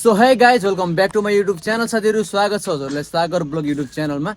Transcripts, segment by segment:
So hey guys welcome back to my YouTube channel. साथीहरू स्वागत छ हजुरलाई सागर ब्लग युट्युब च्यानलमा।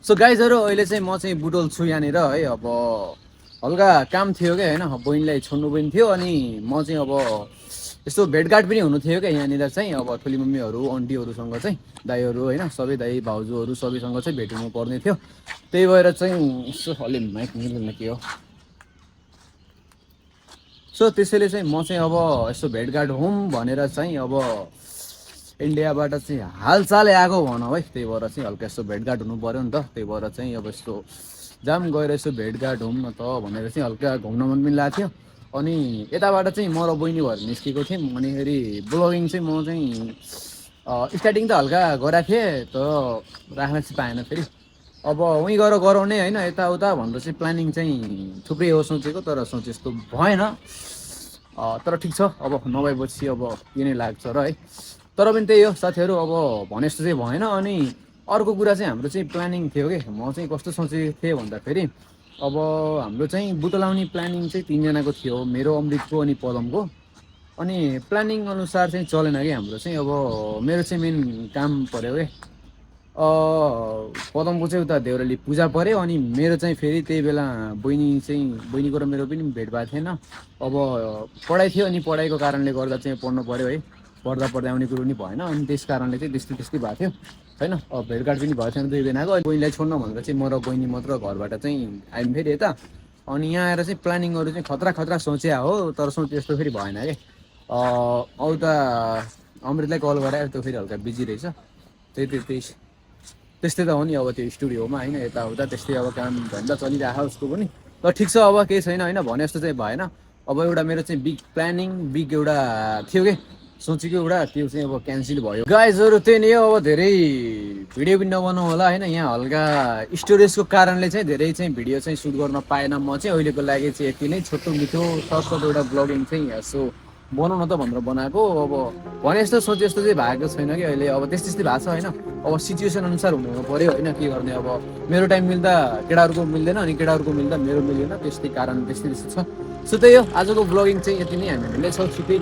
सो गाइजहरू अहिले चाहिँ म चाहिँ बुटोल छु यहाँनिर है। अब हल्का काम थियो क्या होइन, बहिनीलाई छोड्नु पनि थियो अनि म चाहिँ अब यस्तो भेटघाट पनि हुनु थियो क्या यहाँनिर चाहिँ। अब ठुली मम्मीहरू आन्टीहरूसँग चाहिँ दाईहरू होइन, सबै दाई भाउजूहरू सबैसँग चाहिँ भेट्नु पर्ने थियो। त्यही भएर चाहिँ यसो अलि माइक मिल्दैन के हो। सो त्यसैले चाहिँ म चाहिँ अब यसो भेटघाट हौँ भनेर चाहिँ अब इन्डियाबाट चाहिँ हालचाल आएको भनौँ है। त्यही भएर चाहिँ हल्का यसो भेटघाट हुनु पऱ्यो नि त। त्यही भएर चाहिँ अब यस्तो जाम गएर यसो भेटघाट हौँ न त भनेर चाहिँ हल्का घुम्न मन पनि लागेको थियो। अनि यताबाट चाहिँ म र बहिनी भएर निस्केको थियौँ। अनि फेरि ब्लगिङ चाहिँ म चाहिँ स्टार्टिङ त हल्का गराएको थिएँ तर राख्न चाहिँ पाएन। फेरि अब उहीँ गएर गराउने होइन यताउता भनेर चाहिँ प्लानिङ चाहिँ थुप्रै हो सोचेको, तर सोचे जस्तो भएन। तर ठिक छ, अब नभएपछि अब के नै लाग्छ र है। तर पनि त्यही हो साथीहरू, अब भने जस्तो चाहिँ भएन। अनि अर्को कुरा चाहिँ हाम्रो चाहिँ प्लानिङ थियो कि म चाहिँ कस्तो सोचेको थिएँ भन्दाखेरि अब हाम्रो चाहिँ बुटोल आउने प्लानिङ चाहिँ तिनजनाको थियो, मेरो अमृतको अनि पदमको। अनि प्लानिङ अनुसार चाहिँ चलेन कि हाम्रो चाहिँ। अब मेरो चाहिँ मेन काम पऱ्यो कि पदमको चाहिँ उता देउराली पूजा पऱ्यो। अनि मेरो चाहिँ फेरि त्यही बेला बहिनीको र मेरो पनि भेट भएको थिएन। अब पढाइ थियो अनि पढाइको कारणले गर्दा चाहिँ पढ्नु पऱ्यो है। पढ्दा आउने कुरो पनि भएन अनि त्यस कारणले चाहिँ त्यस्तै भएको थियो होइन। अब भेटघाट पनि भएको थिएन 2 दिनको। बहिनीलाई छोड्न भनेर चाहिँ म र बहिनी मात्र घरबाट चाहिँ आयौँ फेरि यता। अनि यहाँ आएर चाहिँ प्लानिङहरू चाहिँ खतरा सोचे हो, तर सोचे जस्तो फेरि भएन कि। उता अमृतलाई कल गराएर त्यो फेरि हल्का बिजी रहेछ। त्यस्तै त हो नि। अब त्यो स्टुडियोमा होइन यताउता त्यस्तै अब काम धन्दा चलिरहेको उसको पनि। तर ठिक छ, अब केही छैन होइन, भने जस्तो चाहिँ भएन। अब एउटा मेरो चाहिँ बिग एउटा थियो कि सोचेको एउटा, त्यो चाहिँ अब क्यान्सल भयो। गाइजहरू त्यही नै हो। अब धेरै भिडियो पनि नबनाउनु होला होइन, यहाँ हल्का स्टोरेजको कारणले चाहिँ धेरै चाहिँ भिडियो चाहिँ सुट गर्न पाएन। म चाहिँ अहिलेको लागि चाहिँ यति नै छोटो मिठो सर्ट एउटा ब्लगिङ चाहिँ यसो बनाउन त भनेर बनाएको। अब भने जस्तो सोचे जस्तो चाहिँ भएको छैन कि अहिले। अब त्यस्तै भएको छ होइन। अब सिचुएसन अनुसार हुनु पऱ्यो होइन, के गर्ने। अब मेरो टाइम मिल्दा केटाहरूको मिल्दैन अनि केटाहरूको मिल्दा मेरो मिल्दैन, त्यस्तै कारण त्यस्तै छ। सो त्यही हो, आजको ब्लगिङ चाहिँ यति नै हामी मिल्दैछौँ। छिटै